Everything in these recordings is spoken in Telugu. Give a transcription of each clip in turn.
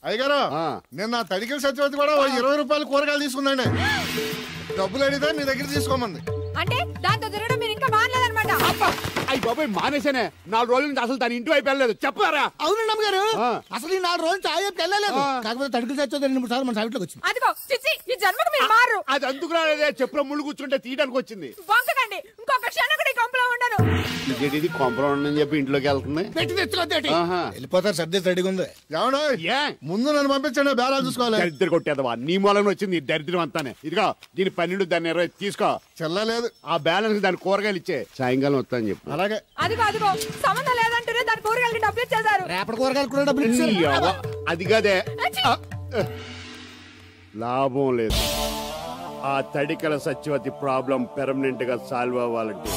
అయ్యగారు నేను నా తడికల సత్యవతి కూడా 20 రూపాయలు కూరగాయలు తీసుకున్నాండి. డబ్బులు అడిగితే నీ దగ్గర తీసుకోమంది. అంటే దాంతో తిరగడం మీరు ఇంకా మానలేదన్నమాట. అయ్యి బాబాయ్ మానేసానే. 4 రోజుల నుంచి అసలు దాని ఇంటి వైపు వెళ్ళలేదు. చెప్పారా? అవునండి అమ్మగారు, అసలు ఈ 4 రోజులు చాయ్ వైపు వెళ్ళలేదు. కాకపోతే తడికల సత్యవతి 2-3 సార్లు మన సైట్లోకి వచ్చింది. అదిగో చిచ్చి, ఈ జన్మకు మీరు మారు. అది అందుకు రాలేదే, చెప్పులో ముళ్ళు కూర్చుంటే తీయడానికి వచ్చింది. వంకకండి, ఇంకొక క్షణం కూడా ఈ కొంపలో ఉండను. ఇది కొంపలో ఉండని చెప్పి ఇంట్లోకి వెళ్తుంది. పెట్టి తెచ్చుకోద్దేటి వెళ్ళిపోతారు. సర్ది రెడీగా ఉంది. ఏమన్నా ముందు నన్ను పంపించండి, బేరాలు చూసుకోవాలి. దరిద్ర కొట్టేదవా, నీ మూలంగా వచ్చింది ఈ దరిద్రం అంతానే. ఇదిగో దీని 12 దాన్ని 20 తీసుకో. చెల్లలేదు. ఆ బ్యాలెన్స్ దాని కూరగాయలు ఇచ్చే, సాయంకాలం వస్తాను చెప్పు. అలాగే. అదిగో అదిగో సంబంధం లేదంటూనే దాని కూరగాయలకి డబ్బులు ఇచ్చేశారు. రేపటి కూరగాయలు కూడా డబ్బులు ఇచ్చారు. అది కదే లాభం లేదు. ఆ తడికల సత్యవతి ప్రాబ్లం పెర్మనెంట్ గా సాల్వ్ అవ్వాలంటే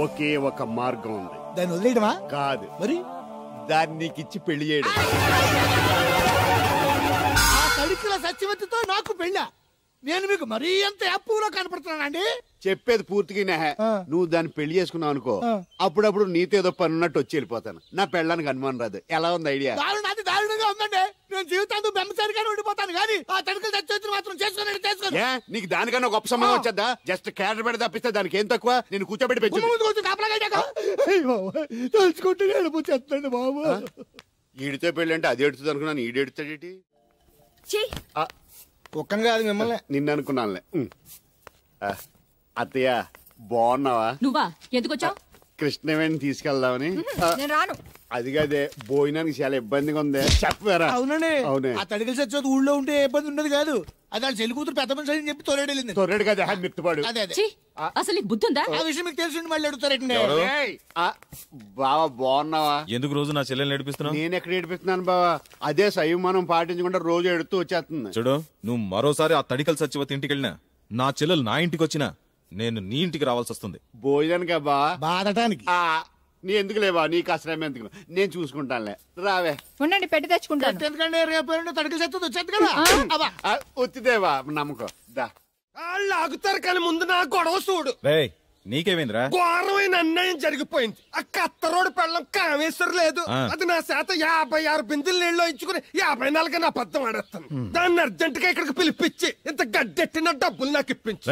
ఒకే ఒక మార్గం ఉంది. దాన్ని వదిలేయడమా? కాదు, మరి దాన్ని నీకు ఇచ్చి పెళ్లి చేయడం. ఆ తడికల సత్యవతితో నాకు పెళ్ళా? నేను మీకు మరీ ఎంత అప్పులో కనపడుతున్నానండి? చెప్పేది పూర్తిగా నువ్వు దాన్ని పెళ్లి చేసుకున్నావు అనుకో, అప్పుడప్పుడు నీతో ఏదో పని ఉన్నట్టు వచ్చి వెళ్ళిపోతాను. నా పెళ్ళానికి అనుమానం రాదు. ఎలా ఉంది ఐడియా? అది దారుణంగా ఉందండి. నేను జీవితాంతం బెమ్మసారిగానే ఉండిపోతాను కానీ ఆ తడికల సత్యవతిని మాత్ం చేసుకోండి. నీకు దానికన్నా గొప్ప సమయం వచ్చేద్దా? జస్ట్ క్యారెట్ పెట్టి తప్పిస్తే దానికి ఏం తక్కువ? నేను కూర్చోబెట్టి పెంచు. తలుచుకుంటే బాబు. ఈడితో పెళ్ళి అంటే అది ఎడుతుంది అనుకున్నాను, ఈడు ఎడుతాడేటి? కుక్కను కాదు మిమ్మల్ని. నిన్ను అనుకున్నానులే. అత్తయ్య బాగున్నావా? నువ్వా? ఎందుకు వచ్చావు? కృష్ణవేణి తీసుకెళ్దామని. నేను రాను. అది కాదే, భోజనానికి చాలా ఇబ్బందిగా ఉంది. చెప్పారా? అవునండి. అవునే. ఆ తడికల సత్యవతి ఊళ్ళో ఉంటే ఏ ఇబ్బంది ఉండదు కాదు. అది వాళ్ళ చెల్లి కూతురు పెద్ద మనిషి అని చెప్పి తొర్రెడెళ్ళింది. తొర్రెడు కదా, మిత్తుపాడు. అదే అసలు నీకు బుద్ధి ఉందా? ఆ విషయం మీకు తెలిసి మళ్ళీ అడుగుతారండి. బావా బాగున్నావా? ఎందుకు రోజు నా చెల్లెల్ని ఏడిపిస్తున్నావు? నేను ఎక్కడ ఏడిపిస్తున్నాను బావా? అదే సంయమనం పాటించకుండా రోజు ఎడుతూ వచ్చేస్తుంది. చూడు, నువ్వు మరోసారి ఆ తడికల సత్యవతి ఇంటికి వెళ్ళినా, నా చెల్లెలు నా ఇంటికి వచ్చినా, నేను నీ ఇంటికి రావాల్సి వస్తుంది. భోజనానికి బా బాధటానికి. నీ ఎందుకు లేవా? నీకు అసలు ఎందుకు, నేను చూసుకుంటానులే. రావే. ఉండండి, పెట్టి తెచ్చుకుంటాను. ఎందుకంటే రేపు తడికల సత్యవతి వచ్చేది కదా. వచ్చిదేవా నమ్మకం. దా వాళ్ళు ఆగుతారు కానీ ముందు నా గొడవ చూడు. నీకేమైందిరా? ఘోరమైన అన్యాయం జరిగిపోయింది. ఆ కత్తరోడు పెళ్ళం కామేశ్వర లేదు. అది నా శాత 56 బిందులు నీళ్ళు ఇచ్చుకుని 54 నా అబద్ధం ఆడేస్తాను. దాన్ని అర్జెంట్ గా ఇక్కడికి పిలిపించి ఇంత గడ్డెట్టిన డబ్బులు నాకు ఇప్పించు.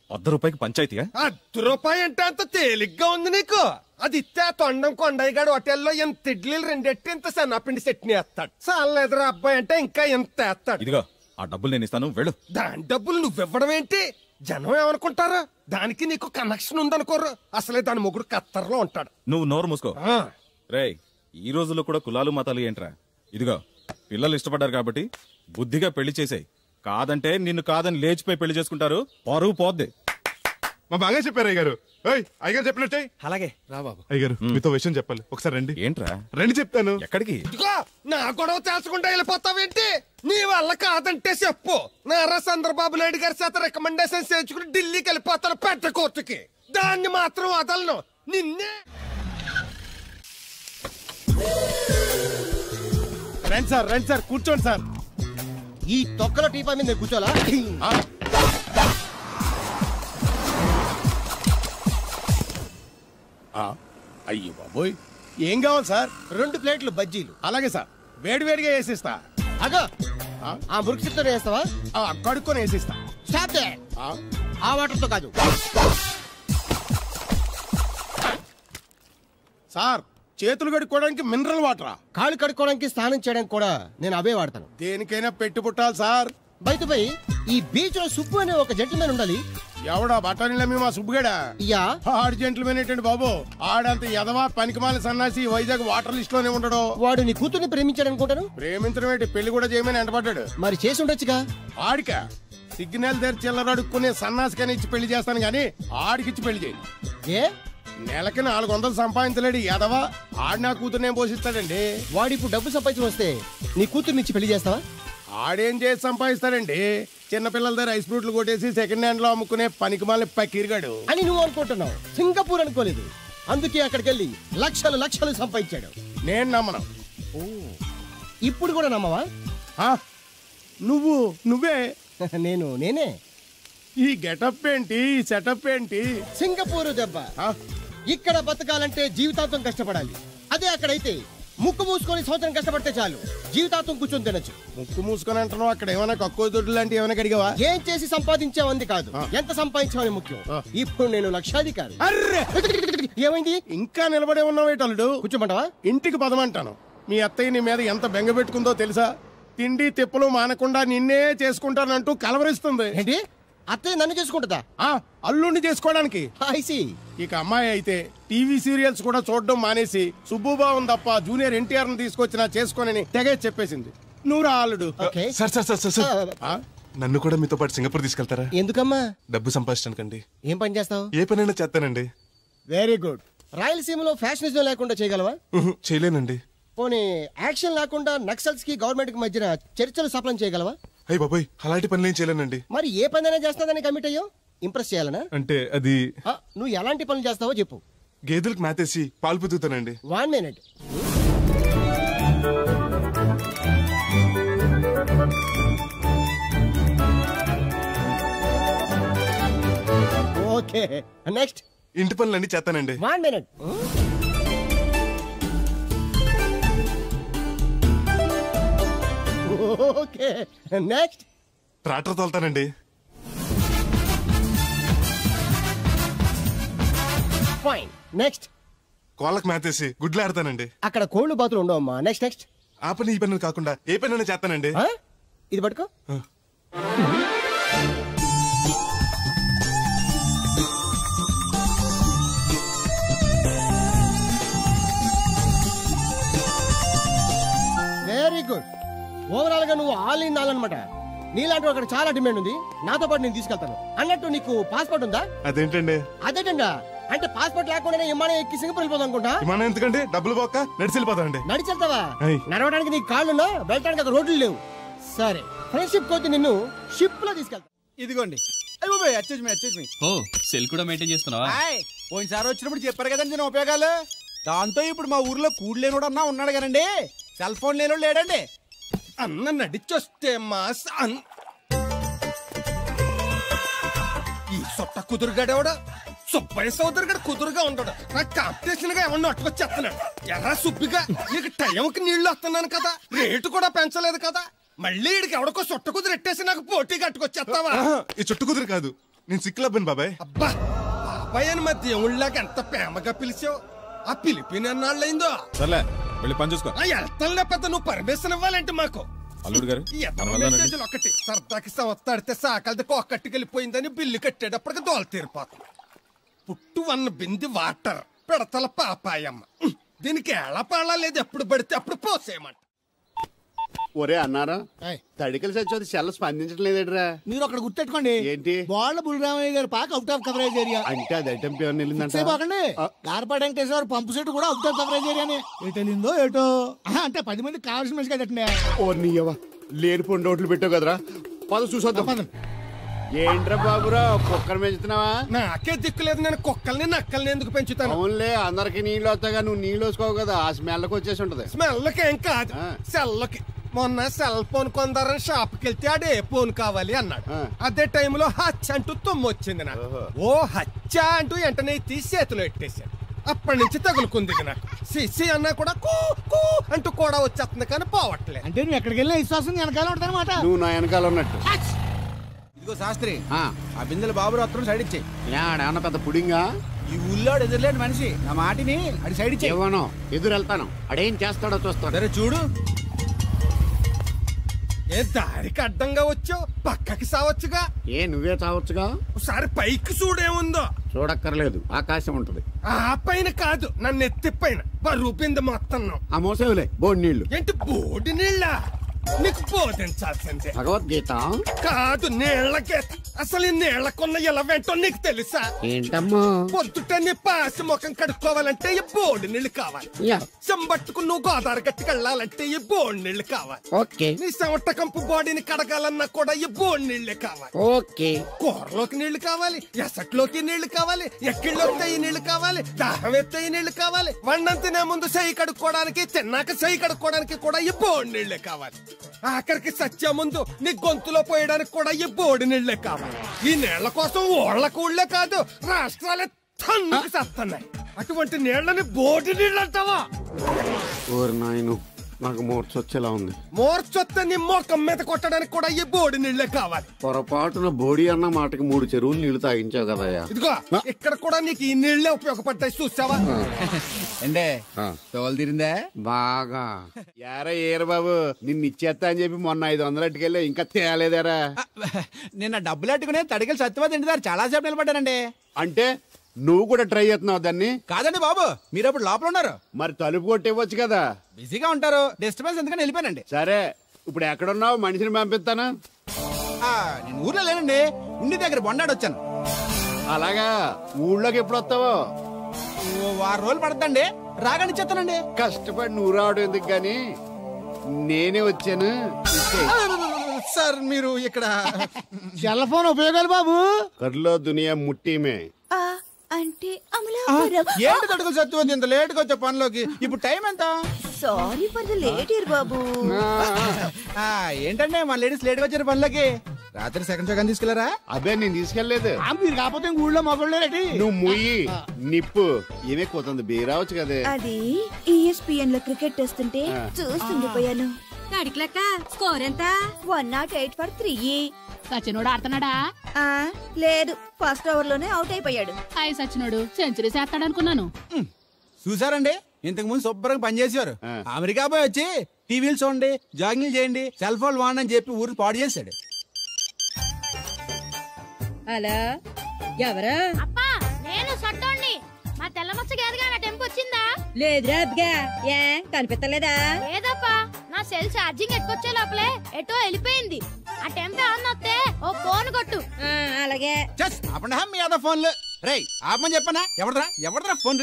₹100 పంచాయతీగా? ₹1 అంటే అంత తేలిగ్గా ఉంది నీకు? అది ఇస్తే తొండం కొండయ్యగాడు హోటల్లో ఎంత ఇడ్లీలు 2 ఎట్టి ఇంత సన్నపిండి చట్నీ వేస్తాడు. చాలేదురా అబ్బాయి అంటే ఇంకా ఎంత వేస్తాడు. ఇదిగో ఆ డబ్బులు నేను ఇస్తాను, వెళ్ళు. దాని డబ్బులు నువ్వివ్వడం ఏంటి? జనం ఏమనుకుంటారు? దానికి నీకు కనెక్షన్ ఉందనుకోరు. అసలే దాని మొగుడు కత్తర్లో ఉంటాడు. నువ్వు నోరు మూసుకో. రేయ్, ఈ రోజుల్లో కూడా కులాలు మతాలు ఏంట్రా? ఇదిగో పిల్లలు ఇష్టపడ్డారు కాబట్టి బుద్ధిగా పెళ్లి చేసాయి. కాదంటే నిన్ను కాదని లేచిపోయి పెళ్లి చేసుకుంటారు, పరువు పోద్ది. మా బాగా చెప్పారు అయ్యగారు. అయ్యగారు చెప్పినట్టే. అలాగే రా బాబు. అయ్యగారు మీతో విషయం చెప్పాలి, ఒకసారి రండి. ఏంట్రా? రండి చెప్తాను. ఎక్కడికి? నా గొడవ తెలుసుకుంటా వెళ్ళిపోతావేంటి? నీ వల్ల కాదంటే చెప్పు. నారా చంద్రబాబు నాయుడు గారి చేత రికమెండేషన్ చేయించుకుని ఢిల్లీకి వెళ్ళిపోతాను పెద్ద కోర్టుకి. దాన్ని మాత్రం వదలను. నిన్నే. రండి సార్ కూర్చోండి సార్. ఈ తొక్కలో టీపా మీద కూర్చోలా? అయ్యో బాబోయ్, ఏం కావాలి సార్? 2 ప్లేట్లు బజ్జీలు. అలాగే సార్, వేడివేడిగా వేసిస్తా. అగో ఆ మురికితో వేస్తావా? కడుక్కొని వేసిస్తా. Stop they. ఆ వాటర్తో కాదు సార్. చేతులు కడుక్కోవడానికి మినరల్ వాటరా? కాళ్ళు కడుక్కోవడానికి స్నానం చేయడానికి కూడా నేను అవే వాడతాను. దేనికైనా పెట్టి పుట్టాలి సార్. బయటపై ఈ బీచ్ లో సుబ్బు అనే ఒక జెంటిల్మెన్ ఉండాలి. ఎవడా బఠానీల మా సుబ్బుగడా? యా, ఆడు జెంటిల్మెన్ ఏంటండి బాబు? ఆడంత ఎదవా పనికిమాల సన్నాసి వైజాగ్ వాటర్ లిస్ట్ లోనే ఉండడు. వాడు నీ కూతుర్ని ప్రేమించాడు అనుకుంటాను. ప్రేమించడం ఏంటి, పెళ్లి కూడా చేయమని ఎంటపడ్డాడు. మరి చేసి ఉండొచ్చుగా. ఆడిక సిగ్నల్ దగ్గర చిల్లర అడుక్కునే సన్నాసికని ఇచ్చి పెళ్లి చేస్తాను గానీ ఆడికిచ్చి పెళ్లి చేయి. ఏ నెలకి 400 సంపాదించలేడు ఎదవా. ఆడి నా కూతుర్ని ఏం పోషిస్తాడండి? వాడు ఇప్పుడు డబ్బు సంపాదించి వస్తే నీ కూతుర్ని ఇచ్చి పెళ్లి చేస్తావా? ఆడేం చేసి సంపాదిస్తాడండి? చిన్నపిల్లల దగ్గర ఐస్ ఫ్రూట్లు కొట్టేసి సెకండ్ హ్యాండ్ లో అమ్ముకునే పనికిమాలని పకీర్గాడు అని నువ్వు అనుకుంటున్నావు. సింగపూర్ అనుకోలేదు, అందుకే అక్కడికి వెళ్ళి లక్షలు సంపాదించాడు. నేను నమ్మను. ఇప్పుడు కూడా నమ్మవా? నువ్వే నేనే. ఈ గెటప్ ఏంటి, ఈ సెటప్ ఏంటి? సింగపూర్ దెబ్బ. ఇక్కడ బతకాలంటే జీవితాంతం కష్టపడాలి. అదే అక్కడైతే ముక్కు మూసుకొని సంవత్సరం కష్టపడితే చాలు, జీవితాంతం కూర్చొని తినొచ్చు. ముక్కు మూసుకొని అంటున్నావు, అక్కడ ఏమైనా కక్కువ దొడ్డు లాంటి ఏమైనా అడిగావా? ఏం చేసి సంపాదించావంది కాదు, ఎంత సంపాదించావని ముఖ్యం. ఇప్పుడు నేను లక్షాధికారి. ఏమైంది? ఇంకా నిలబడే ఉన్నావేటల్లుడు? కూర్చోమంటావా? ఇంటికి పదమంటాను. మీ అత్తయ్య నీ మీద ఎంత బెంగ పెట్టుకుందో తెలుసా? తిండి తిప్పలు మానకుండా నిన్నే చేసుకుంటానంటూ కలవరిస్తుంది. ఏంటి? అత్తయ్య నన్ను చేసుకుంటుందా? అల్లుడిని చేసుకోవడానికి. ఇక అమ్మాయి అయితే టీవీ సీరియల్స్ కూడా చూడడం మానేసి సుబ్బుబాబుని తప్ప జూనియర్ ఎన్టీఆర్ ని తీసుకొచ్చినా చేసుకోనని తెగే చెప్పేసింది. నువ్వు రా అల్లుడు. నన్ను కూడా మీతో పాటు సింగపూర్ తీసుకెళ్తారా? ఎందుకమ్మా? డబ్బు సంపాదించడానికండి. ఏం పని చేస్తావు? ఏ పనైనా చేస్తానండి. Very good. రాయలసీమలో ఫ్యాషనిజం లేకుండా చేయగలవా? చేయలేనండి. పోనీ యాక్షన్ లేకుండా నక్సల్స్ కి గవర్నమెంట్ కి మధ్యన చర్చలు సఫలం చేయగలవా? అయ్యి బాబాయ్, అలాంటి పనులు ఏం చేయలేనండి. మరి ఏ పనైనా చేస్తాదని కమిట్ అయ్యో? ఇంప్రెస్ చేయాలనా? అంటే అది నువ్వు ఎలాంటి పనులు చేస్తావో చెప్పు. గేదెలకు మేతేసి పాలు పుదుగుతానండి. 1 minute. Okay, next. ఇంటి పనులన్నీ చేస్తానండి. 1 minute. Okay, next. ట్రాక్టర్ తోలుతానండి. Fine, next. కోళ్ళకు మేతేసి గుడ్లు ఆడతానండి. అక్కడ కోళ్ళు బాతులు ఉండవమ్మా. Next next. ఆ పని ఈ పనులు కాకుండా ఏ పనైనా చేస్తానండి. ఇది పట్టుకో. Very good. ఓవరాల్ గా నువ్వు ఆల్ ఇన్ ఆల్ అనమాట. నీలాంటి అక్కడ చాలా డిమాండ్ ఉంది. నాతో పాటు నేను తీసుకెళ్తాను. అన్నట్టు నీకు పాస్పోర్ట్ ఉందా? అదేంటండి? అదేటండా అంటే పాస్పోర్ట్ లేకుండానే విమానం ఎక్కి సింగపూర్ వెళ్ళిపోతాం అనుకుంటా. విమానం ఎందుకంటే డబ్బులు పోక నడిచి వెళ్ళిపోతాండి. నడిచి వెళ్తావా? నడవడానికి నీకు కాళ్ళున్నా, వెళ్ళడానికి అక్కడ రోడ్లు లేవు. సరే, ఫ్రెండ్షిప్ కోతి నిన్ను షిప్ లో తీసుకెళ్తా. ఇదిగోండి. ఓ, సెల్ కూడా మెయింటైన్ చేస్తున్నావా? పోయినసారి వచ్చినప్పుడు చెప్పారు కదండి నేను ఉపయోగాలు. దాంతో ఇప్పుడు మా ఊర్లో కూడలేనోడు అన్నా ఉన్నాడు కదండి, సెల్ ఫోన్ లేనోడు లేడండి. అన్న నడిచొస్తే మాస్ ఈ సొట్ట కుదురుగాడేవాడు సుబ్బయ్య సోదరు గడు కుదురుగా ఉంటాడు. నాకు కాంపిటీషన్ గా ఏమన్నా అట్టుకొచ్చేస్తున్నాడు. ఎర్రా సుబ్బిగా, నీకు టైంకి నీళ్లు వస్తున్నాను కదా, రేటు కూడా పెంచలేదు కదా, మళ్ళీ ఇడికి ఎవడికో సొట్ట కుదురు ఎట్టేసి నాకు పోటీ కట్టుకొచ్చేస్తావా? ఈ చుట్టు కుదురు కాదు, నేను సిక్కులబ్బాను బాబాయ్. అబ్బా, బాబాయ్ అని మా దేవుళ్ళకి ఎంత ప్రేమగా పిలిచావు. ఆ పిలిపిన ఎన్నాళ్ళైందో. సర్లే, వెళ్ళి పని చూసుకో. వెళ్తానులే పెద్ద, నువ్వు పర్మిషన్ ఇవ్వాలంటే మాకు. అల్లుడు గారు ఒకటి సరదాకి సంవత్సరాడితే సాకలది కోకట్టుకెళ్ళిపోయిందని బిల్లు కట్టేటప్పటికి దోల తీరిపోతుంది. పుట్టు 1 బింది వాటర్ పెడతల పాపాయమ్మ. దీనికి ఎలా పాడా లేదు, ఎప్పుడు పడితే అప్పుడు పోసేయమంట. ఒరే అన్నారా, తడికల సచివతి సెల్ స్పందించడం లేదట్రా. మీరు అక్కడ గుర్తెట్టుకోండి, ఏంటి బాళ్ళ బుల్రామయ్య గారి పాక అవుట్ ఆఫ్ కవరేజ్ ఏరియా. అంటే అది ఐటమ్ పేరు వెళ్ళిందంటే గార్పాడు వెంకటేశ్వర పంపు సెట్ కూడా అవుట్ ఆఫ్ కవరేజ్ ఏరియానే. ఎటు వెళ్ళిందో ఏటో, అంటే 10 మంది కావాల్సిన మనిషి కదండి. ఓ నీయవా, లేనిపోయిన రోడ్లు పెట్టావు కదరా. పద చూసొద్దాం. ఏంట్రా బాబురా, కుక్కర్ పెంచుతున్నావా? నాకే దిక్కులేదు, నేను కుక్కల్ని నక్కల్ని ఎందుకు పెంచుతాను? అవునులే, అందరికి నీళ్ళు వస్తాగా, నువ్వు నీళ్ళు వేసుకోవు కదా, ఆ స్మెల్కి వచ్చేసి ఉంటది. స్మెల్కి ఏం కాదు, సెల్కి. మొన్న సెల్ ఫోన్ కొందరని షాప్కి వెళ్తే ఆడే ఫోన్ కావాలి అన్నాడు. అదే టైంలో హచ్చ అంటూ తుమ్ము వచ్చింది నాకు. ఓ హచ్చ అంటూ వెంటనే తీసి చేతిలో ఎట్టేశాడు. అప్పటి నుంచి తగులుకుంది నాకు. సిసి అన్నా కూడా కూ కూ అంటూ కూడా వచ్చేస్తుంది కానీ పోవట్లేదు. అంటే నువ్వు ఎక్కడికి వెళ్ళినా విశ్వాసం వెనకాల ఉంటానమాట. నువ్వు నా వెనకాల ఉన్నట్టు. ఇదిగో శాస్త్రి, ఆ బిందెలు బాబు అత్తరు సైడ్ ఇచ్చే. ఏమన్నా పెద్ద పుడింగా? ఈ ఊళ్ళో ఎదురులేని మనిషి, నా మాటిని అది సైడ్ ఇచ్చే. ఇవ్వను, ఎదురు వెళ్తాను, అడేం చేస్తాడో చూస్తాడు. సరే చూడు. ఏ దారికి అడ్డంగా వచ్చావు, పక్కకి సావచ్చుగా. ఏ నువ్వే చావచ్చుగా. ఒకసారి పైకి చూడేముందో. చూడక్కర్లేదు, ఆకాశం ఉంటది. ఆ పైన కాదు, నన్ను ఎత్తి పైన రూపింది మొత్తం. ఆ మోసేవులే బోడి నీళ్లు. ఏంటి బోడి నీళ్ళ? నీకు బోధించాల్సిందే. భగవద్గీత కాదు, నీళ్ల గీత. అసలు ఈ నీళ్లకున్న ఇలా వెంటో నీకు తెలుసా? ఏంటమ్మా? పొద్దుట నీ పాసి ముఖం కడుక్కోవాలంటే ఈ బోడి నీళ్లు కావాలి. చెంబట్టుకు నువ్వు గోదావరి గట్టికి వెళ్ళాలంటే ఈ బోడి నీళ్లు కావాలి. ఓకే. నీ చెమట కంపు బాడీని కడగాలన్నా కూడా ఈ బోడి నీళ్లే కావాలి. ఓకే. కూరలోకి నీళ్లు కావాలి, ఎసట్లోకి నీళ్లు కావాలి, ఎక్కిళ్ళొస్తే ఈ నీళ్లు కావాలి, దాహం ఎత్తే ఈ నీళ్లు కావాలి. వండం తినే ముందు చెయ్యి కడుక్కోవడానికి, తిన్నాక చెయ్యి కడుక్కోవడానికి కూడా ఈ బోడి నీళ్లే కావాలి. ఆఖరికి సత్య ముందు నీ గొంతులో పోయడానికి కూడా ఈ బోడి నీళ్లే కావాలి. ఈ నీళ్ల కోసం ఓళ్లకు ఊళ్ళే కాదు, రాష్ట్రాలే తన్నుకు చేస్తున్నాయి. అటువంటి నీళ్ళని బోటి నీళ్ళు అంటావా? ఓరి నాయను, నాకు మూర్చొచ్చేలా ఉంది. మోర్చొత్తే నీ మొఖం మీద కొట్టడానికి కూడా ఈ బోడి నీళ్లే కావాలి. పొరపాటున బోడి అన్న మాటకి 3 చెరువులు నీళ్లు తాగించావు కదయ్యా. ఇదిగో ఇక్కడ కూడా నీకు ఈ నీళ్లే ఉపయోగపడతాయి, చూసావా? అంటే తోలు తీరిందా బాగా. యారా ఏరు బాబు, నిన్ను ఇచ్చేస్తా అని చెప్పి మొన్న 500 అట్టుకెళ్ళి ఇంకా తేలేదారా? నిన్న డబ్బులు అట్టుకునే తడికలు సత్యవతి ఇంటి దగ్గర చాలా సేపు నిలబడ్డానండి. అంటే నువ్వు కూడా ట్రై చేస్తున్నావు దాన్ని? కాదండి బాబు, మీరు అప్పుడు లోపల ఉన్నారు. మరి తలుపు కొట్టివ్వచ్చు కదా. బిజీగా ఉంటారు, డిస్టర్బెన్స్ ఎందుకని వెళ్ళిపోయానండి. సరే, ఇప్పుడు ఎక్కడున్నావు? మనిషిని పంపిస్తాను. నేను ఊర్లో లేనండి, ఉండి దగ్గర బొండాడు వచ్చాను. అలాగా, ఊళ్ళోకి ఎప్పుడు వస్తావో? 1 వారం రోజులు పడతండి, రాగానే చెప్తానండి. కష్టపడి నువ్వు రావడం ఎందుకు గాని నేనే వచ్చాను. సార్ మీరు ఇక్కడ సెల్ ఫోన్ ఉపయోగాలు బాబు. కర్లో దునియా ముట్టిమే. అంటే ఏంటి తడుకులు సత్యవతి ఇంత లేట్ గా వచ్చే పనిలోకి? ఇప్పుడు టైం ఎంత? Sorry for the late year బాబు. ఏంటంటే మన లేడీస్ లేట్ గా వచ్చారు పనిలోకి. రాత్రి సెకండ్ షో తీసుకెళ్లారా? అదే నేను తీసుకెళ్లేదు. మీరు కాకపోతే ఊళ్ళో మగోళ్ళేటి. నువ్వు ముయ్యి నిప్పు ఏమే కోతుంది బీరావచ్చు కదే. అది ESPN లో క్రికెట్ టెస్తుంటే చూస్తుండిపోయాను. అడిక్లక్క స్కోర్ ఎంత? 108 for 3. సచినోడు ఆడుతున్నాడా? లేదు, ఫస్ట్ ఓవర్ లోనే అవుట్ అయిపోయాడు. సచినోడు సెంచరీ చేస్తాడనుకున్నాను. చూసారండి, ఇంతకు ముందు శుభ్రంగా పనిచేసేవారు. అమెరికా పోయి వచ్చి టీవీలు చూడండి, జాగింగ్ చేయండి, సెల్ ఫోన్ వాడని చెప్పి ఊరు పాడు చేశాడు. అలా ఎవరా? అప్పా, నేను సట్టోణ్ణి. మా తెల్లమచ్చ గేదగా నా టెంపు వచ్చిందా? లేదురా అబ్బిగా. ఏ కనిపించలేదా? లేదప్పా, నా సెల్ ఛార్జింగ్ ఎక్కువచ్చే లోపలే ఎటో వెళ్ళిపోయింది. ఆ టెంపు ఏమన్నా వస్తే ఓ ఫోన్ కొట్టు. అలాగే. మీ అదా ఫోన్లు రే ఆపమని చెప్పనా? ఎవడరా ఫోన్?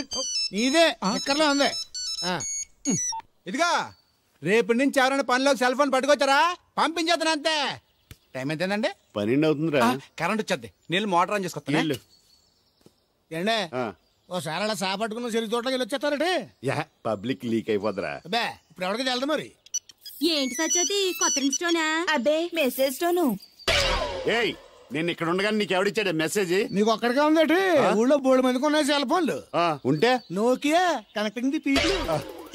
ఇదే ఎక్కర్లో ఉంది. ఇదిగా రేపటి నుంచి ఎవరైనా పనిలోకి సెల్ ఫోన్ పట్టుకొచ్చారా పంపించేస్తాను అంతే. టైం ఎంతేనండి? 12 అవుతుందిరా. కరెంట్ వచ్చేది, నీళ్ళు మోటార్ ఆన్ చేసుకొస్తాను. ఏండే ఓసారి అలా సాపట్టుకున్న చెరుకు తోటలోకి వెళ్ళి వచ్చేస్తారటే. Public leak అయిపోద్రా. అబ్బే ఇప్పుడు ఎవరికి వెళ్దాం మరి? ఏంటి సత్యవతి, కొత్త రింగ్ స్టోనా? అబ్బే మెసేజ్ స్టోను. ఏయ్, నేను ఇక్కడ ఉండగానే నీకు ఎవడిచ్చాడు మెసేజ్? నీకు ఒక్కడికే ఉందటి. ఊళ్ళో 3 మందికి ఉన్నాయి సెల్ ఫోన్లు. ఉంటే నోకియా కనెక్టింగ్ ది పీపుల్.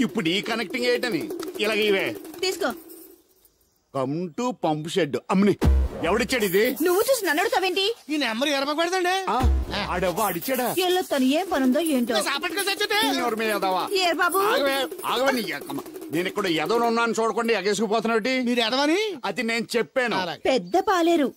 ఇప్పుడు ఈ కనెక్టింగ్ ఏంటని ఇలాగ ఇవే తీసుకో. Come to pump shed. అమ్మని ఎవడిచ్చాడు ఇది? నువ్వు చూసి నన్ను అడుగుతావేంటి? ఈ నెంబర్ ఎరమకు పెడతాండి. ఆడవ్వ అడిచాడా? ఎల్లో తను ఏం పనుందో ఏంటో. బాబు నేను ఇక్కడ ఎదవను ఉన్నాను చూడకుండా ఎగేసుకుపోతున్నట్టు. మీరు ఎదవని అది నేను చెప్పాను. పెద్ద పాలేరు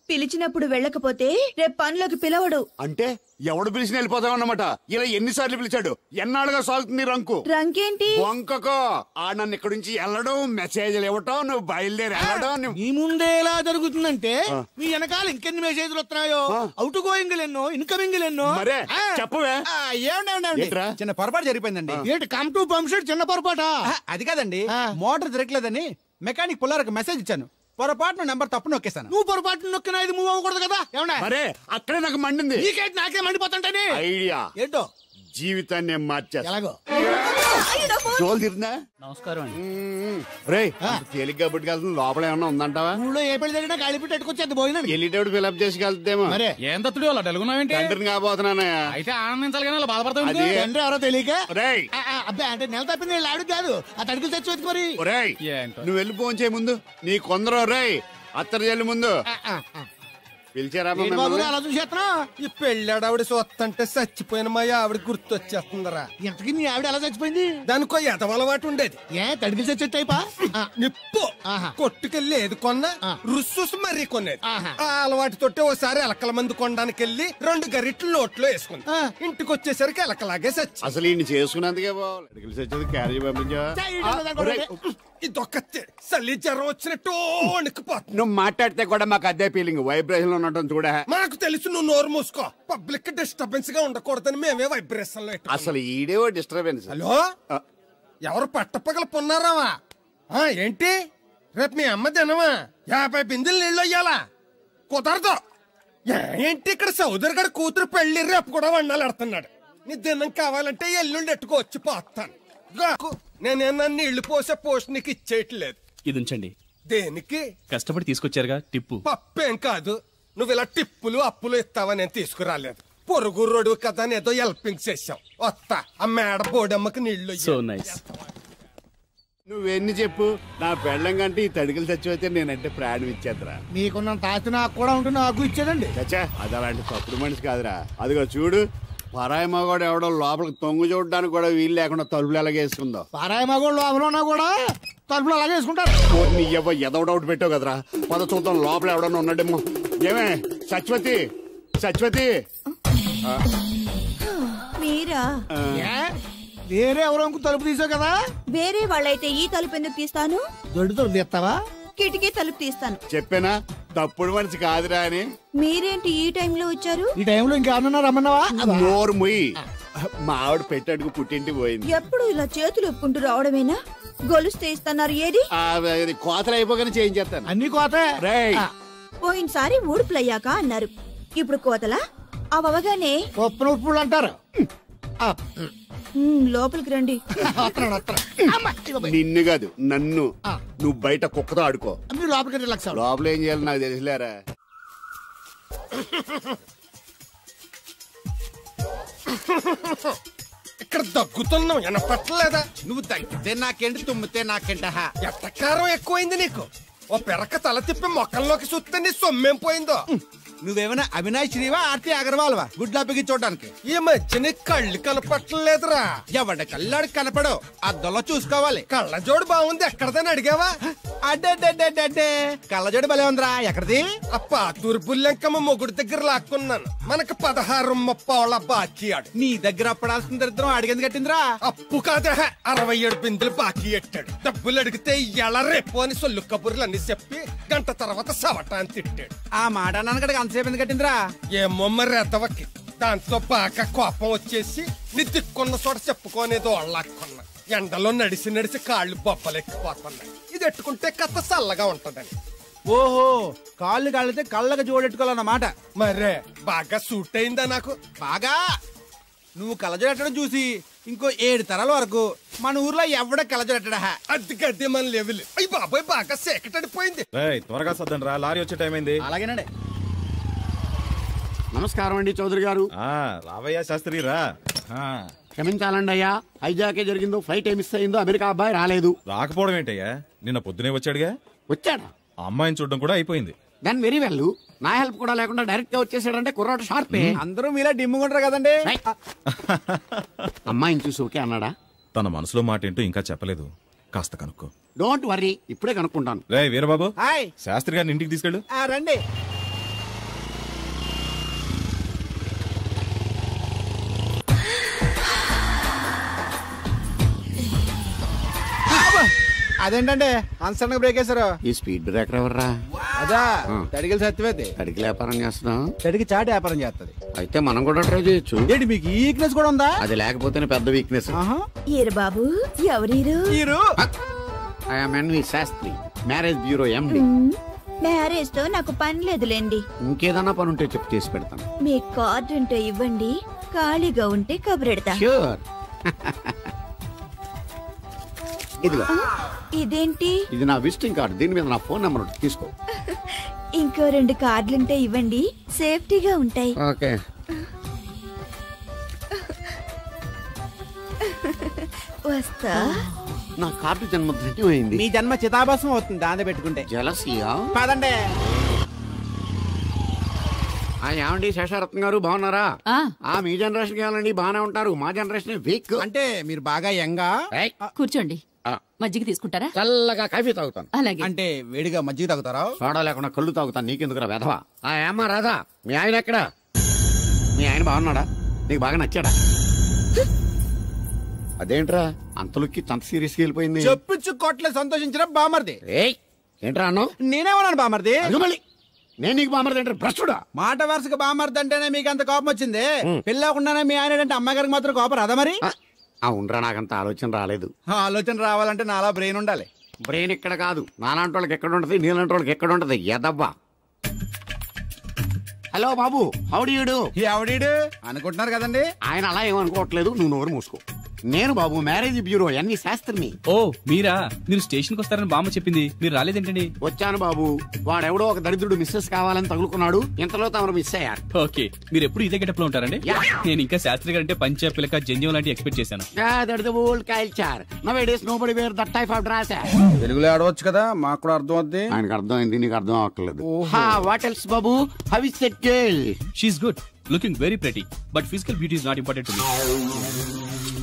పిలిచినప్పుడు వెళ్ళకపోతే రేపు పనిలోకి పిలవడు. అంటే ఎవడు పిలిచిన వెళ్ళిపోతావు అన్నమాట. ఇలా ఎన్నిసార్లు పిలిచాడు? ఎన్నాళ్ళుగా సాగుతుంది రంకు. రంకేంటి? వంకకో ఆ నన్ను ఇక్కడి నుంచి వెళ్ళడం, మెసేజ్లు ఇవ్వటం, నువ్వు బయలుదేరి వెళ్ళడం. నీ ముందే ఎలా జరుగుతుందంటే మీ వెనకాల ఇంకెన్ని మెసేజ్లు వస్తున్నాయో. అవుట్ గోయింగ్ ఎన్నో, ఇన్కమింగ్ ఎన్నో. మరే చెప్పవే. చిన్న పొరపాటు జరిగిపోయిందండి. ఏంటి కమ్ టు పంప్ షెడ్ చిన్న పొరపాట? అది కాదండి, మోటార్ తిరగలేదని మెకానిక్ పుల్లారకు మెసేజ్ ఇచ్చాను. పొరపాటున నెంబర్ తప్పు నొక్కేస్తాను. నువ్వు పొరపాటు నొక్కినా ఇది మూవ్ అవ్వకూడదు కదా. ఏమన్నా మరే అక్కడే నాకు మండింది. నీకేంటి నాకే మండిపోతుంటని ఐడియా ఏంటో జీవితాన్ని మార్చేస్తా. ఎలాగో చోలు తిరుందా? నమస్కారం అండి. రే తేలిగ్గా పుట్టుకెళ్తుంది, లోపల ఏమన్నా ఉందంటావా? ఊళ్ళో ఏ పెళ్లి జరిగినా గాలిపెట్టి ఎట్టుకొచ్చేది పోయినా వెళ్ళేటప్పుడు ఫిల్అప్ చేసి వెళ్తేమో. మరే ఏం తత్తుడు అలా తెలుగున్నావేంటి? తండ్రిని కాబోతున్నానా? అయితే ఆనందించాలి కానీ అలా బాధపడతావు. తండ్రి ఎవరో తెలియక. రేయ్ అబ్బాయి అంటే నెల తప్పింది ఆవిడ కాదు, ఆ తడికి తెచ్చి మరి. రేయ్ నువ్వు వెళ్ళి ఫోన్ చేయ ముందు నీ కొందరు. రేయ్ అత్తరు చెల్లి ముందు పిలిచారా? అలా చూసేస్తున్నా. ఈ పెళ్ళాడావిడ సొత్తంటే చచ్చిపోయిన మా ఆవిడ గుర్తొచ్చేస్తుందరా. ఇంతకీ నీ ఆవిడ ఎలా చచ్చిపోయింది? దానికో ఎదవలవాటు ఉండేది. ఏ తడికి చచ్చేట్టు అయిపా? నిప్పు కొట్టుకెళ్ళి ఏది కొన్నా రుస్సుసు మరీ కొనేది. ఆ అలవాటుతోటి ఓసారి ఎలకల మందు కొనడానికి వెళ్ళి 2 గరిట్లు నోట్లో వేసుకుంది. ఇంటికి వచ్చేసరికి ఎలకలాగే చచ్చి. అసలు ఈయన చేసుకున్నందుకే వచ్చేది క్యారేజ్ పంపించా. ఇదొక్క చలి జ్వరం వచ్చినట్టు నువ్వు మాట్లాడితే కూడా మాకు అదే ఫీలింగ్, వైబ్రేషన్ లో ఉండటం చూడ. మాకు తెలుసు, నువ్వు నోరు మూసుకో. పబ్లిక్ డిస్టర్బెన్స్ గా ఉండకూడదని మేమే వైబ్రేషన్ లో. అసలు ఈడే డిస్టర్బెన్స్. హలో, ఎవరు పట్టపగల పొన్నారావా? ఏంటి రేపు మీ అమ్మ తినవా? 50 బిందెలు నీళ్ళు అయ్యాలా? కుదరదు. ఏంటి ఇక్కడ సౌదరిగడ కూతురు పెళ్లి రేపు కూడా వండాలడుతున్నాడు. నీ దినం కావాలంటే ఎల్లుండి ఎట్టుకో వచ్చి పోతాను. నేనేనా నీళ్లు పోసే పోస్ట్ నీకు ఇచ్చేయట్లేదు. ఇది ఉంచండి. దేనికి? కష్టపడి తీసుకొచ్చారుగా టిప్పు. పప్పేం కాదు. నువ్వు ఇలా టిప్పులు అప్పులు ఇస్తావా? నేను తీసుకురాలేదు. పొరుగు రోడ్డు కదా అని ఏదో హెల్పింగ్ చేసాం. వస్తా ఆ మేడ బోడమ్మకి నీళ్లు. So nice. నువ్వెన్ని చెప్పు, నా పెళ్ళం కంటే ఈ తడికలు చచ్చిపోతే నేనంటే ప్రాణం ఇచ్చేద్దరా. మీకున్నంత ఆస్తి నాకు కూడా ఉంటుంది, నాకు ఇచ్చేదండి. చచ్చా, అది అలాంటి తప్పుడు మనిషి కాదురా. అదిగో చూడు, పరాయి మగోడు ఎవడో లోపలికి తొంగు చూడడానికి కూడా వీలు లేకుండా తలుపులు ఎలాగేసుకుందో. పరాయి మగోళ్ళు లోపల ఉన్నా కూడా తలుపులు అలాగే వేసుకుంటారు. నీ ఎవ ఎదవ డౌట్ పెట్టావు కదరా. పద చూద్దాం లోపల ఎవడన్నా ఉన్నాడేమో. ఏమే సత్యవతి, సత్యవతి. మీరా? వేరే ఎవరో తలుపు తీసావు కదా. వేరే వాళ్ళైతే ఈ తలుపు ఎందుకు తీస్తాను? దొడ్డు తలుపు తీస్తావా? కిటికీ తలుపు తీస్తాను. చెప్పానా తప్పుడు మనిషి కాదురా అని. మీరేంటి ఈ టైంలో వచ్చారు? ఈ టైంలో ఇంకేమన్నా రమ్మన్నావా? నోరు ముయ్యి. మా ఆవిడ పెట్టడుకు పుట్టింటి పోయింది. ఎప్పుడు ఇలా చేతులు ఒప్పుకుంటూ రావడమేనా? గొలుస్తే ఇస్తున్నారు, ఏది? కోతలు అయిపోగానే చేయించేస్తాను. అన్ని కోత. పోయినసారి ఊడుపులయ్యాక అన్నారు, ఇప్పుడు కోతలా? అవగానే ఉప్పులు అంటారు. లోపలికి రండి. నిన్ను కాదు నన్ను. నువ్వు బయట కుక్కతో ఆడుకో. మీరు లోపలికి రిలాక్స్. లోపల ఏం చేయాలి నాకు తెలిసిలేరా. ఇక్కడ దగ్గుతున్నావు వినపట్టలేదా? నువ్వు తగ్గితే నాకేంటి, తుమ్మితే నాకేంట. ఎట్టకారం ఎక్కువైంది నీకు. ఓ పెరక తల తిప్పి మొక్కల్లోకి చూస్తే నీ సొమ్మేం పోయిందో. నువ్వేమైనా అవినాష్ శ్రీవా, ఆర్తి అగర్వాల్వా గుడ్లా పిగి చూడడానికి? ఈ మధ్య నీ కళ్ళు కనపట్టలేదురా. ఎవడ కళ్ళాడికి కనపడవు, అద్దంలో చూసుకోవాలి. కళ్ళజోడు బాగుంది, ఎక్కడదని అడిగావా? అడ్డే కళ్ళజోడు భలే ఉందిరా. ఎక్కడిది? ఆ పాతూరు బుల్లెంకమ్మ మొగుడు దగ్గర లాక్కున్నాను. మనకు 16 బాకీ ఆడు. నీ దగ్గర అప్పడాల్సిన దరిద్రం అడిగింది కట్టిందిరా. అప్పు కాదా, 67 బిందులు బాకీ ఎట్టాడు. డబ్బులు అడిగితే ఎలా రేపు అని సొల్లు కబుర్లు అన్ని చెప్పి గంట తర్వాత సవటాన్ని తిట్టాడు. ఆ మాట అన్నాను అంతసేపు ఎందుకు కట్టిందిరా? ఏమో మరి ఎదవకి. దాంతో బాగా కోపం వచ్చేసి నీ దిక్కున్న చోట చెప్పుకోనేదో వాళ్ళకున్నా. ఎండలో నడిచి నడిచి కాళ్ళు బొబ్బలెక్కిపోతున్నాయి. ఇది ఎట్టుకుంటే కథ చల్లగా ఉంటదని. ఓహో, కాళ్ళు కాళ్ళైతే కళ్ళగా జోడెట్టుకోవాలన్నమాట. మరే బాగా సూట్ అయిందా నాకు? బాగా. నువ్వు కళ్ళజోడెట్టడం చూసి ఇంకో 7 తరాల వరకు మన ఊర్లో ఎవడ కళ్ళజోడెట్టడా. అది గడ్డి మన లెవెల్. అయ్యి బాబాయ్ బాగా సేకటడిపోయింది. త్వరగా సర్దండి రా, లారీ వచ్చే టైం అయింది. అలాగేనండి. నమస్కారం అండి చౌదరి గారు. రావయ్యా శాస్త్రి రా. క్షమించాలండి అయ్యా, హైజాకే జరిగిందో, ఫ్లైట్ మిస్ అయిందో, అమెరికా అబ్బాయి రాలేదు. రాకపోవడం ఏంటయ్యా, నిన్న పొద్దునే వచ్చాడుగా. వచ్చాడా? ఆ అమ్మాయిని చూడడం కూడా అయిపోయింది. దాని వెరీ వెల్. నా హెల్ప్ కూడా లేకుండా డైరెక్ట్ గా వచ్చేసాడంటే కుర్రాడు షార్పే. అందరూ మీలా డిమ్ముకుంటారు కదండి. అమ్మాయిని చూసి ఓకే అన్నాడా? తన మనసులో మాట ఏంటో ఇంకా చెప్పలేదు, కాస్త కనుక్కో. డోంట్ వర్రీ, ఇప్పుడే కనుక్కుంటాను. రే వీరబాబు, హాయ్. శాస్త్రి గారిని ఇంటికి తీసుకెళ్ళు. రండి. అదేంటంటే అన్సడన్ బ్రేక్ వేశారు. ఈ స్పీడ్ బ్రేకర్ ఎవర్రా? అదా తడిగిలి సత్యవేది. తడికి వ్యాపారం చేస్తున్నాం. తడికి చాటి వ్యాపారం చేస్తుంది. అయితే మనం కూడా ట్రై చేయొచ్చు. ఏంటి మీకు ఈ వీక్నెస్ కూడా ఉందా? అది లేకపోతేనే పెద్ద వీక్నెస్. ఏరు బాబు, ఎవరీరు? I'm NV Shastri, marriage bureau MD. Marriage తో నాకు పని లేదులేండి. ఇంకేదన్నా పని ఉంటే చెప్పు, చేసి పెడతాను. మీ కార్డు ఉంటే ఇవ్వండి, ఖాళీగా ఉంటే కబురెడతా. ష్యూర్. ఇదిగో. ఇదేంటి? ఇది నా విజిటింగ్ కార్డు, దీని మీద నా ఫోన్ నెంబర్ ఉంటుంది, తీసుకో. ఇంకో 2 కార్డులుంటే ఇవ్వండి, సేఫ్టీగా ఉంటాయి. ఓకే. వస్తా. నా కార్డు జన్మ ధన్యమైంది. మీ జన్మ చితాభాసం అవుతుంది దాంతో పెట్టుకుంటే. జలసియా? పదండి. ఏమండి శేషారత్న గారు, బాగున్నారా? మీ జనరేషన్ కావాలండి, బాగానే ఉంటారు. మా జనరేషన్ వీక్. అంటే మీరు బాగా యంగా. కూర్చోండి, మజ్జిగ తీసుకుంటారా? చల్లగా కాఫీ తాగుతాను. అలాగే. అంటే వేడిగా మజ్జిగ తాగుతారా? సోడా లేకుండా కళ్ళు తాగుతాను. నీకెందుకురా వెధవా? ఏమ్మా రాధా, మీ ఆయన ఎక్కడా? మీ ఆయన బాగున్నాడా? నీకు బాగా నచ్చాడా? అదేంట్రా అంతలోకి అంత సీరియస్గా వెళ్ళిపోయింది? చెప్పించు కొట్ల సంతోషించిన బామర్ది. ఏంట్రా అన్నావు? నేనేమన్నాను బామర్ది? మళ్ళీ నేను నీకు బామర్ది అంటే భ్రష్టుడా? మాట వరుసగా బామర్ది అంటేనే మీకు అంత కోపం వచ్చింది. పెళ్ళకుండానే మీ ఆయన అంటే అమ్మగారికి మాత్రం కోపం రాదా మరి? అవునరా, నాకంత ఆలోచన రాలేదు. ఆలోచన రావాలంటే నాలా బ్రెయిన్ ఉండాలి. బ్రెయిన్ ఇక్కడ కాదు, నాలాంటి వాళ్ళకి ఎక్కడ ఉంటది, నీలాంటి వాళ్ళకి ఎక్కడ ఉంటది. ఎదవ్వా. హలో బాబు, హౌడీయుడు. ఎవడీడు అనుకుంటున్నారు కదండి. ఆయన అలా ఏమనుకోవట్లేదు, నువ్వు నోరు మూసుకో. నేను బాబు మ్యారేజ్ బ్యూరో ఎన్ని శాస్త్రిని. ఓ మీరా? మీరు స్టేషన్ కి వస్తారని బామ్మ చెప్పింది, మీరు రాలేదేంటండి? వచ్చాను బాబు, వాడెవడో ఒక దరిద్రుడు మిస్సెస్ కావాలని తగులుకున్నాడు, ఇంతలో తమరు మిస్ అయ్యారు. ఓకే, మీరు ఎప్పుడు ఇదే గెటప్ లో ఉంటారండి? నేను ఇంకా శాస్త్రి గారు అంటే పంచ పిలక జంజం లాంటి ఎక్స్పెక్ట్ చేశాను. తెలుగులో ఆడవచ్చు కదా, మాకు కూడా అర్థం అవుద్ది. ఆయనకు అర్థం అయింది, నీకు అర్థం అవ్వట్లేదు. వాట్ ఎల్స్ బాబు? How is that girl? She is good, looking very pretty, but physical beauty is not important to me.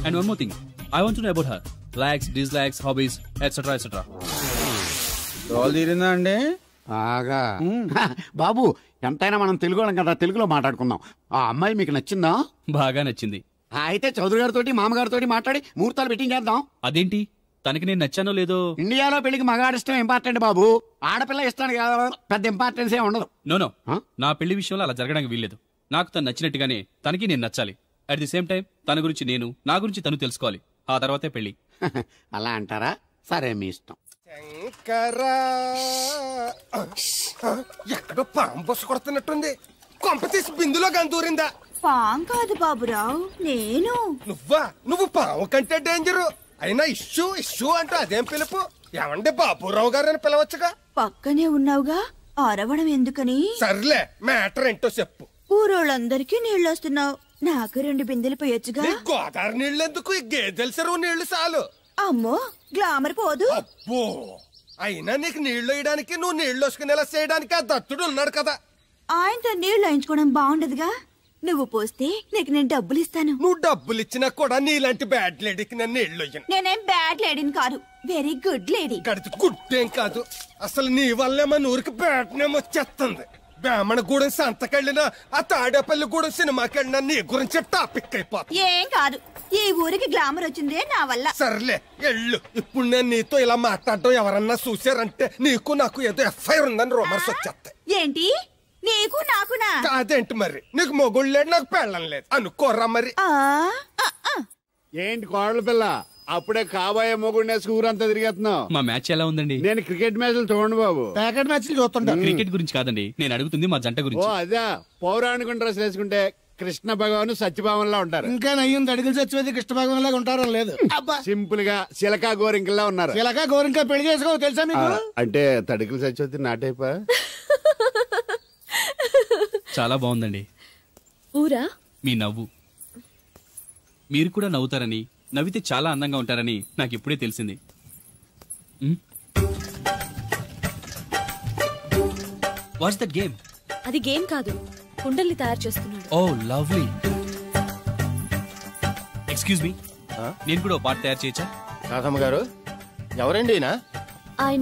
And one more thing, I want to know about her likes, dislikes, hobbies, etcetera etcetera. Role తీరిందా అండి? బాగా. బాబు ఎంతైనా మనం తెలుగు వాళ్ళం కదా, తెలుగులో మాట్లాడుకుందాం. ఆ అమ్మాయి మీకు నచ్చిందా? బాగా నచ్చింది. అయితే చౌదరి గారితో మామగారితో మాట్లాడి ముహూర్తాలు బెట్టింగ్ చేద్దాం. అదేంటి, తనకి నేను నచ్చానో లేదో? ఇండియాలో పెళ్లికి మగాడి ఇష్టం ఇంపార్టెంట్ బాబు, ఆడపిల్ల ఇష్టానికి పెద్ద ఇంపార్టెన్స్ ఏ ఉండదు. నో నా పెళ్లి విషయంలో అలా జరగడానికి వీల్లేదు. నాకు తను నచ్చినట్టుగానే తనకి నేను నచ్చాలి. అట్ ది సేమ్ టైం తన గురించి నేను, నా గురించి తను తెలుసుకోవాలి. ఆ తర్వాతే పెళ్లి. అలా అంటారా? సరే, మీ ఇష్టం. ఎక్కడో పాము బొస్సు కొడుతున్నట్టుంది. కొంప తీసి బిందులో గందూరిందా? పాం కాదు బాబురావు, నేను. నువ్వు పాము కంటే డేంజరు. అయినా ఇష్యూ ఇష్యూ అంటూ అదేం పిలుపు? ఏమండి బాబురావు గారు అని పిలవచ్చుగా. పక్కనే ఉన్నావుగా, అరవడం ఎందుకని? సర్లే, మ్యాటర్ ఏంటో చెప్పు. ఊరోళ్ళందరికీ నీళ్ళు వస్తున్నావు, నాకు 2 బిందెలు పోయొచ్చుగా. గోదావరి నీళ్ళు ఎందుకు? ఈ గేదెల చెరువు నీళ్లు చాలు. అమ్మో, గ్లామర్ పోదు. అబ్బో, అయినా నీకు నీళ్లు వేయడానికి, నువ్వు నీళ్లు వసుకునేలా చేయడానికి ఆ దత్తుడు ఉన్నాడు కదా. ఆయనతో నీళ్లు వేయించుకోవడం బాగుండదుగా. నువ్వు పోస్తే నీకు నేను డబ్బులు ఇస్తాను. నువ్వు డబ్బులు ఇచ్చినా కూడా నీలాంటి బ్యాడ్ లేడీకి నేను నీళ్లు వేయను. నేనేం బ్యాడ్ లేడీని కాదు, వెరీ గుడ్ లేడీ. గడిచి గుడ్డేం కాదు, అసలు నీ వల్లే మన ఊరికి బ్యాడ్ నేమ్ వచ్చేస్తుంది. బ్రాహ్మణగూడెం సంతకెళ్ళినా, ఆ తాడేపల్లిగూడెం సినిమాకెళ్ళినా నీ గురించి టాపిక్ అయిపోతుంది. ఏం కాదు, ఈ ఊరికి గ్లామర్ వచ్చిందే నా వల్ల. సర్లే ఎళ్ళు. ఇప్పుడు నేను నీతో ఇలా మాట్లాడటం ఎవరన్నా చూసారంటే నీకు నాకు ఏదో ఎఫ్ఐఆర్ ఉందని రూమర్స్ వచ్చేస్తాయి. ఏంటి, నీకు నాకునా? కాదేంటి మరి, నీకు మొగుడు లేడు, నాకు పెళ్ళం లేదు అనుకోరా మరి. ఏంటి కోడల పిల్ల, అప్పుడే కాబోయే మొగుడినే ఊరంతా తిరిగేస్తున్నావు. మా మ్యాచ్ ఎలా ఉందండి? నేను క్రికెట్ మ్యాచ్లు చూడండి బాబు. ప్యాకెట్ మ్యాచ్లు చూస్తుంటా. క్రికెట్ గురించి కాదండి నేను అడుగుతుంది, మా జంట గురించి. ఓ అదే, పౌరాణిక డ్రెస్ వేసుకుంటే కృష్ణ భగవాన్ సత్యభావంలా ఉంటారు. ఇంకా నయ్యం అడిగిన సత్యవతి కృష్ణ భగవాన్ లాగా ఉంటారో లేదు. సింపుల్ గా చిలకా గోరింకల్లా ఉన్నారు. చిలకా గోరింక పెళ్లి చేసుకో తెలుసా మీకు? అంటే తడికలు సత్యవతి నాటైపా. చాలా బాగుందండి. ఊరా మీ నవ్వు. మీరు కూడా నవ్వుతారని, నవ్వితే చాలా అందంగా ఉంటారని నాకు ఇప్పుడే తెలిసింది. What's that game? అది గేమ్ కాదు, కుండల్ని తయారు చేస్తున్నాడు. Oh lovely. ఎక్స్క్యూజ్ మీ, నేను కూడా పాట తయారు చేయొచ్చా? రాధమ్మ గారు ఎవరండి? ఆయన